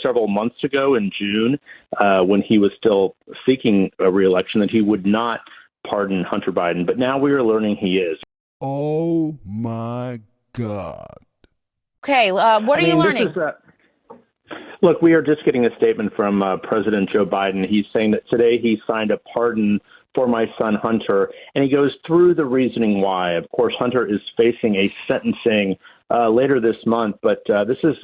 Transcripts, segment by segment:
several months ago in June, when he was still seeking a reelection, that he would not pardon Hunter Biden. But now we are learning he is. Oh, my God. Okay, what are you learning? Look, we are just getting a statement from President Joe Biden. He's saying that today he signed a pardon for my son Hunter, and he goes through the reasoning why. Of course, Hunter is facing a sentencing later this month, but this is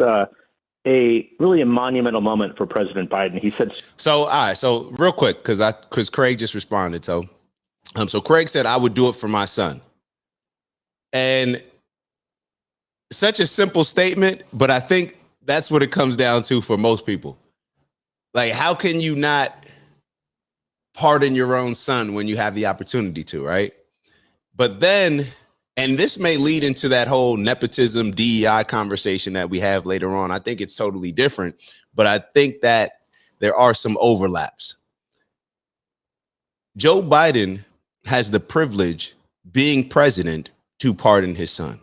really a monumental moment for President Biden. He said, "So, all right. So, real quick, because Craig just responded. So Craig said I would do it for my son, and such a simple statement, but I think that's what it comes down to for most people. Like, how can you not pardon your own son when you have the opportunity to, right? But then, and this may lead into that whole nepotism, DEI conversation that we have later on. I think it's totally different, but I think that there are some overlaps. Joe Biden has the privilege, being president, to pardon his son.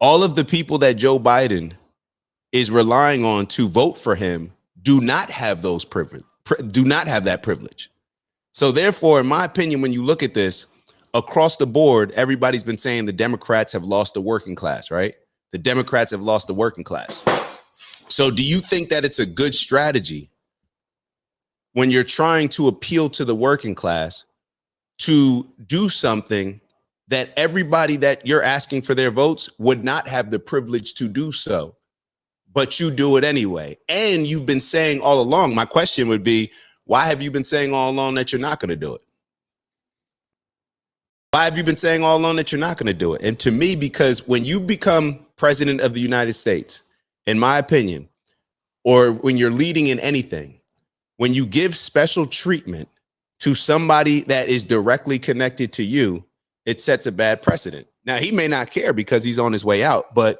All of the people that Joe Biden is relying on to vote for him do not have those privilege, do not have that privilege. So therefore, in my opinion, when you look at this across the board, everybody's been saying the Democrats have lost the working class, right? The Democrats have lost the working class. So do you think that it's a good strategy when you're trying to appeal to the working class to do something that everybody that you're asking for their votes would not have the privilege to do so, but you do it anyway? And you've been saying all along, my question would be, why have you been saying all along that you're not going to do it? Why have you been saying all along that you're not going to do it? And to me, because when you become president of the United States, in my opinion, or when you're leading in anything, when you give special treatment to somebody that is directly connected to you, it sets a bad precedent. Now, he may not care because he's on his way out, but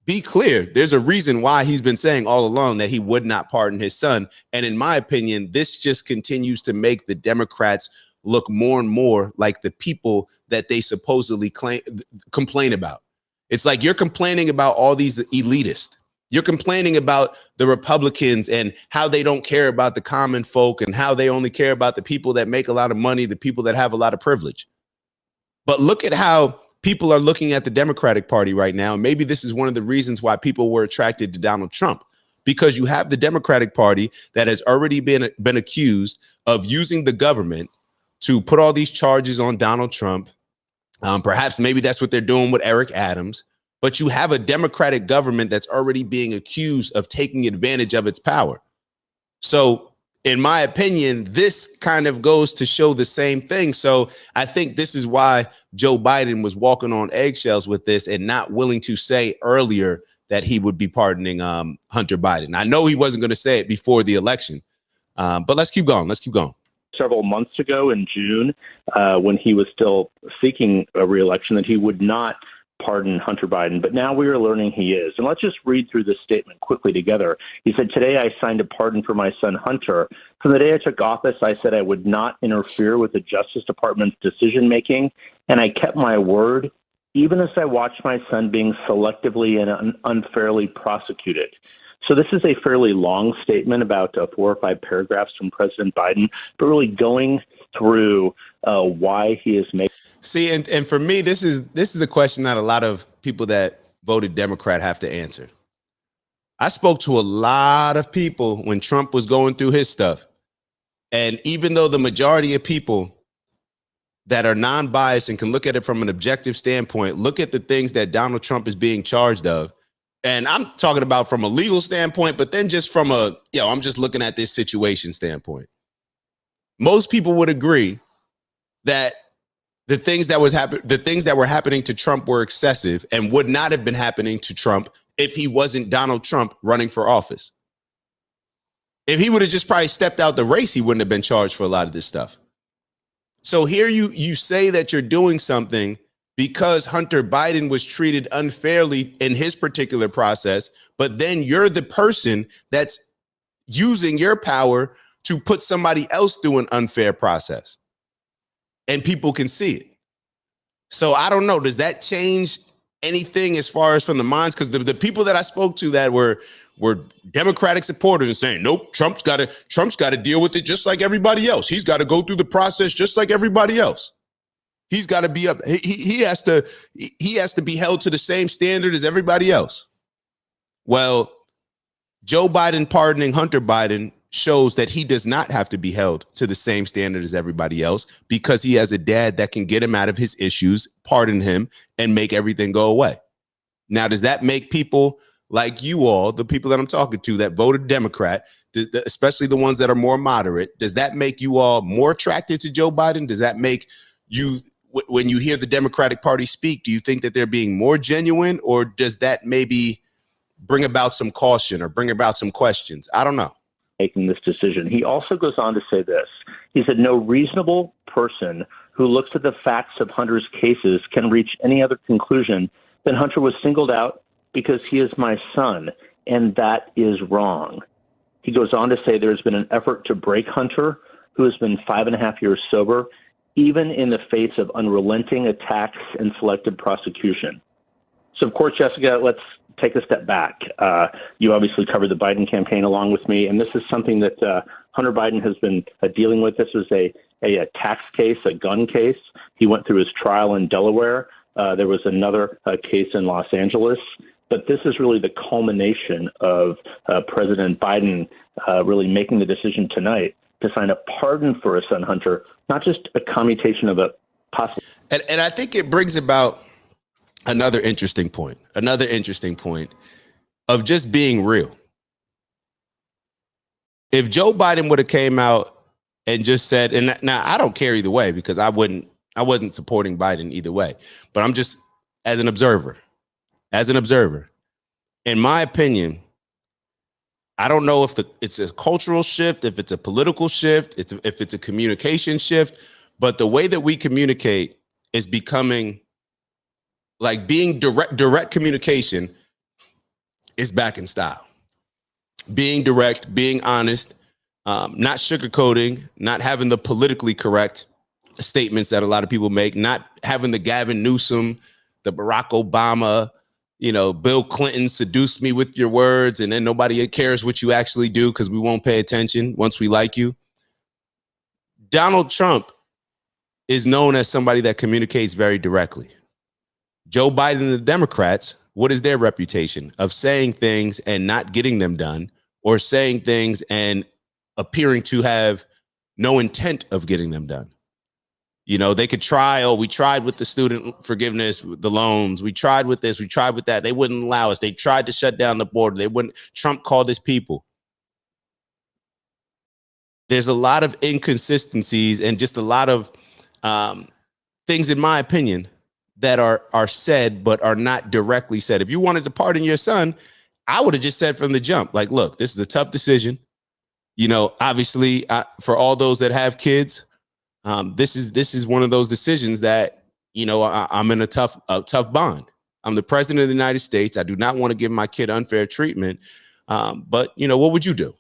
be clear, there's a reason why he's been saying all along that he would not pardon his son. And in my opinion, this just continues to make the Democrats look more and more like the people that they supposedly complain about. It's like you're complaining about all these elitists. You're complaining about the Republicans and how they don't care about the common folk and how they only care about the people that make a lot of money, the people that have a lot of privilege. But look at how people are looking at the Democratic Party right now. And maybe this is one of the reasons why people were attracted to Donald Trump, because you have the Democratic Party that has already been accused of using the government to put all these charges on Donald Trump. Perhaps maybe that's what they're doing with Eric Adams. But you have a Democratic government that's already being accused of taking advantage of its power. So in my opinion, this kind of goes to show the same thing. So I think this is why Joe Biden was walking on eggshells with this and not willing to say earlier that he would be pardoning Hunter Biden. I know he wasn't going to say it before the election, but let's keep going. Let's keep going. Several months ago in June, when he was still seeking a reelection, that he would not pardon Hunter Biden, but now we are learning he is. And let's just read through this statement quickly together. He said, "Today I signed a pardon for my son Hunter. From the day I took office, I said I would not interfere with the Justice Department's decision-making, and I kept my word, even as I watched my son being selectively and unfairly prosecuted." So this is a fairly long statement, about 4 or 5 paragraphs from President Biden, but really going through why he is making. See, and for me, this is a question that a lot of people that voted Democrat have to answer. I spoke to a lot of people when Trump was going through his stuff. And even though the majority of people that are non-biased and can look at it from an objective standpoint, look at the things that Donald Trump is being charged of. And I'm talking about from a legal standpoint, but then just from I'm just looking at this situation standpoint. Most people would agree that the things that were happening to Trump were excessive and would not have been happening to Trump if he wasn't Donald Trump running for office. If he would have just probably stepped out the race, he wouldn't have been charged for a lot of this stuff. So here you say that you're doing something because Hunter Biden was treated unfairly in his particular process, but then you're the person that's using your power to put somebody else through an unfair process. And people can see it. So I don't know. Does that change anything as far as from the minds? Because the people that I spoke to that were Democratic supporters and saying, nope, Trump's got to deal with it just like everybody else. He's got to go through the process just like everybody else. He's got to be up. He has to be held to the same standard as everybody else. Well, Joe Biden pardoning Hunter Biden shows that he does not have to be held to the same standard as everybody else because he has a dad that can get him out of his issues, pardon him, and make everything go away. Now, does that make people like you all, the people that I'm talking to that voted Democrat, especially the ones that are more moderate, does that make you all more attracted to Joe Biden? Does that make you, when you hear the Democratic Party speak, do you think that they're being more genuine, or does that maybe bring about some caution or bring about some questions? I don't know. Making this decision. He also goes on to say this. He said, no reasonable person who looks at the facts of Hunter's cases can reach any other conclusion than Hunter was singled out because he is my son, and that is wrong. He goes on to say there's been an effort to break Hunter, who has been 5.5 years sober, even in the face of unrelenting attacks and selective prosecution. So, of course, Jessica, let's take a step back. You obviously covered the Biden campaign along with me, and this is something that Hunter Biden has been dealing with. This was a tax case, a gun case. He went through his trial in Delaware. There was another case in Los Angeles. But this is really the culmination of President Biden really making the decision tonight to sign a pardon for his son Hunter, not just a commutation of a possible. And I think it brings about another interesting point of just being real. If Joe Biden would have came out and just said, and now I don't care either way because I wasn't supporting Biden either way, but I'm just as an observer, in my opinion, I don't know if it's a cultural shift, if it's a political shift, if it's a communication shift, but the way that we communicate is becoming like being direct communication is back in style. Being direct, being honest, not sugarcoating, not having the politically correct statements that a lot of people make, not having the Gavin Newsom, the Barack Obama, Bill Clinton seduce me with your words, and then nobody cares what you actually do because we won't pay attention once we like you. Donald Trump is known as somebody that communicates very directly. Joe Biden and the Democrats, what is their reputation? Of saying things and not getting them done, or saying things and appearing to have no intent of getting them done. They could try, we tried with the student forgiveness, the loans. We tried with this, we tried with that. They wouldn't allow us. They tried to shut down the border. Trump called his people. There's a lot of inconsistencies and just a lot of things, in my opinion, that are said, but are not directly said. If you wanted to pardon your son, I would have just said from the jump, like, look, this is a tough decision. Obviously, for all those that have kids, this is one of those decisions that, I'm in a tough bond. I'm the president of the United States. I do not want to give my kid unfair treatment. But, what would you do?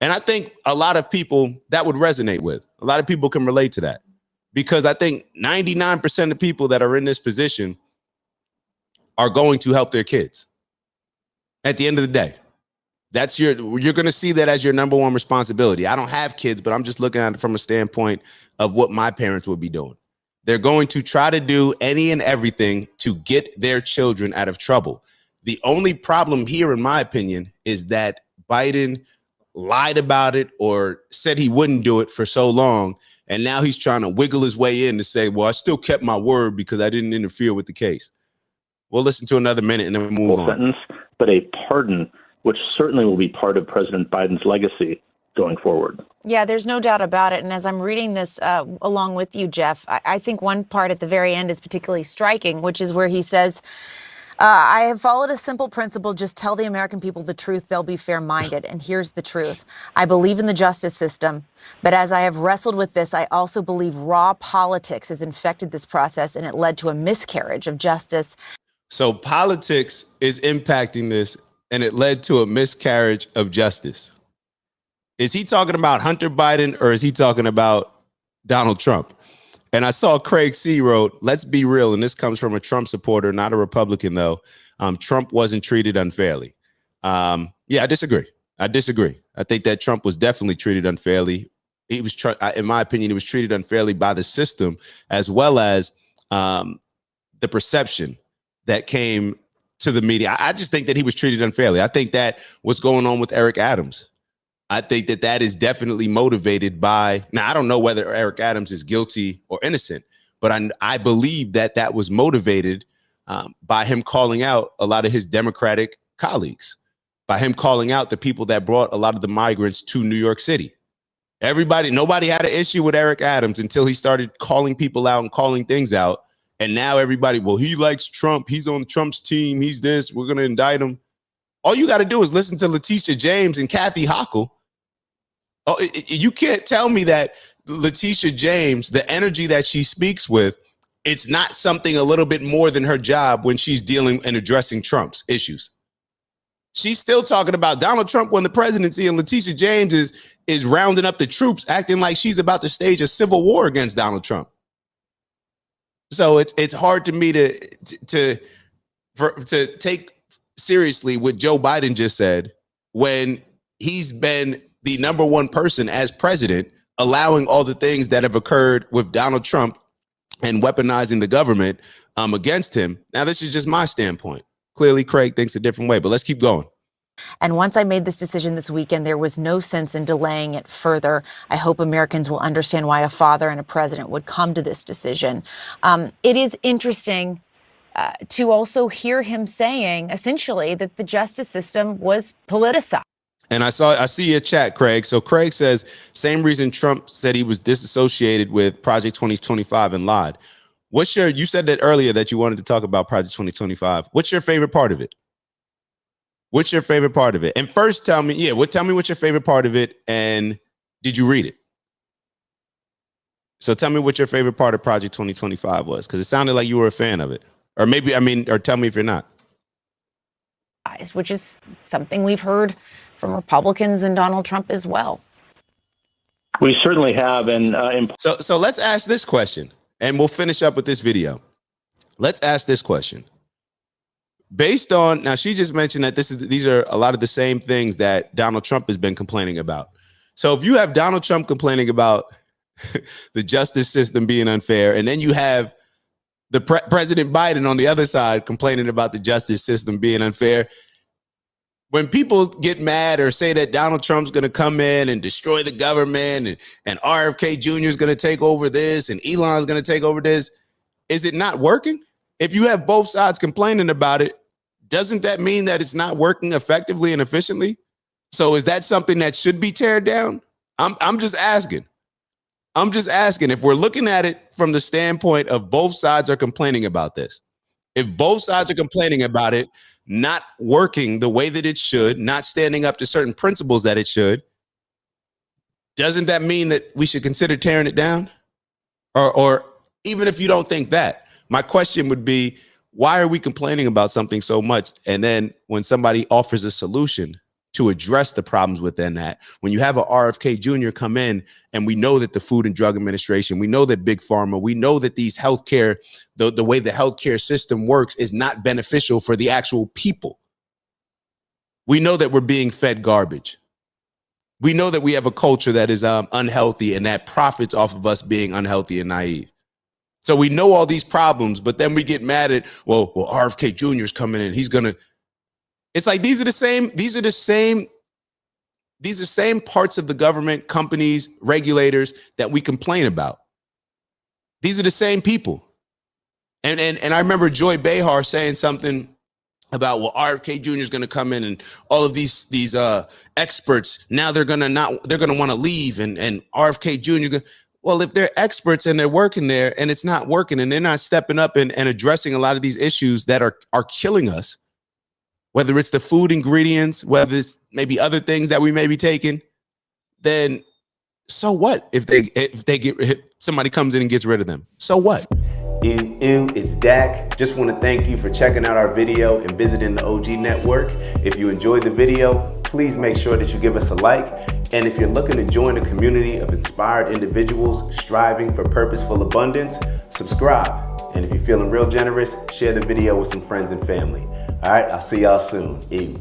And I think a lot of people that would resonate with. A lot of people can relate to that. Because I think 99% of people that are in this position are going to help their kids. At the end of the day, you're going to see that as your number one responsibility. I don't have kids, but I'm just looking at it from a standpoint of what my parents would be doing. They're going to try to do any and everything to get their children out of trouble. The only problem here, in my opinion, is that Biden lied about it or said he wouldn't do it for so long. And now he's trying to wiggle his way in to say, well, I still kept my word because I didn't interfere with the case. We'll listen to another minute and then we'll move on. Sentence, but a pardon, which certainly will be part of President Biden's legacy going forward. Yeah, there's no doubt about it. And as I'm reading this along with you, Jeff, I think one part at the very end is particularly striking, which is where he says, I have followed a simple principle. Just tell the American people the truth. They'll be fair-minded. And here's the truth. I believe in the justice system. But as I have wrestled with this, I also believe raw politics has infected this process, and it led to a miscarriage of justice. So politics is impacting this, and it led to a miscarriage of justice. Is he talking about Hunter Biden, or is he talking about Donald Trump? And I saw Craig C. wrote, let's be real. And this comes from a Trump supporter, not a Republican, though. Trump wasn't treated unfairly. Yeah, I disagree. I think that Trump was definitely treated unfairly. He was, in my opinion, he was treated unfairly by the system, as well as the perception that came to the media. I just think that he was treated unfairly. I think that what's going on with Eric Adams, I think that that is definitely motivated by, now I don't know whether Eric Adams is guilty or innocent, but I believe that that was motivated by him calling out a lot of his Democratic colleagues, by him calling out the people that brought a lot of the migrants to New York City. Nobody had an issue with Eric Adams until he started calling people out and calling things out. And now everybody, well, he likes Trump. He's on Trump's team. He's this. We're going to indict him. All you got to do is listen to Letitia James and Kathy Hochul. Oh, you can't tell me that Letitia James, the energy that she speaks with, it's not something a little bit more than her job when she's dealing and addressing Trump's issues. She's still talking about Donald Trump won the presidency, and Letitia James is rounding up the troops, acting like she's about to stage a civil war against Donald Trump. So it's hard to me to take seriously what Joe Biden just said when he's been the number one person as president, allowing all the things that have occurred with Donald Trump and weaponizing the government against him. Now, this is just my standpoint. Clearly, Craig thinks a different way, but let's keep going. And once I made this decision this weekend, there was no sense in delaying it further. I hope Americans will understand why a father and a president would come to this decision. It is interesting to also hear him saying, essentially, that the justice system was politicized. And I see your chat, Craig. So Craig says, same reason Trump said he was disassociated with Project 2025 and lied. You said that earlier that you wanted to talk about Project 2025. What's your favorite part of it? What's your favorite part of it? And first tell me what's your favorite part of it, and did you read it? So tell me what your favorite part of Project 2025 was, because it sounded like you were a fan of it. Or maybe, or tell me if you're not. Which is something we've heard from Republicans and Donald Trump as well. We certainly have. And so let's ask this question, and we'll finish up with this video. Let's ask this question. Based on, now she just mentioned that these are a lot of the same things that Donald Trump has been complaining about. So if you have Donald Trump complaining about the justice system being unfair, and then you have the President Biden on the other side complaining about the justice system being unfair, when people get mad or say that Donald Trump's going to come in and destroy the government and RFK Jr. is going to take over this and Elon's going to take over this, is it not working? If you have both sides complaining about it, doesn't that mean that it's not working effectively and efficiently? So is that something that should be teared down? I'm just asking. I'm just asking if we're looking at it from the standpoint of both sides are complaining about this. If both sides are complaining about it not working the way that it should, not standing up to certain principles that it should, doesn't that mean that we should consider tearing it down? Or even if you don't think that, my question would be, why are we complaining about something so much? And then when somebody offers a solution to address the problems within that, when you have a RFK Jr. come in, and we know that the Food and Drug Administration, we know that Big Pharma, we know that these healthcare, the way the healthcare system works is not beneficial for the actual people. We know that we're being fed garbage. We know that we have a culture that is unhealthy and that profits off of us being unhealthy and naive. So we know all these problems, but then we get mad at, well, RFK Jr. is coming in. He's going to, it's like, these are the same parts of the government, companies, regulators that we complain about. These are the same people. And I remember Joy Behar saying something about, well, RFK Jr. is going to come in and all of these experts, now they're going to want to leave and RFK Jr. Well, if they're experts and they're working there and it's not working and they're not stepping up and addressing a lot of these issues that are killing us, whether it's the food ingredients, whether it's maybe other things that we may be taking, then so what if somebody comes in and gets rid of them? So what? It's Dak. Just want to thank you for checking out our video and visiting the OG Network. If you enjoyed the video, please make sure that you give us a like. And if you're looking to join a community of inspired individuals striving for purposeful abundance, subscribe. And if you're feeling real generous, share the video with some friends and family. All right, I'll see y'all soon. Ew.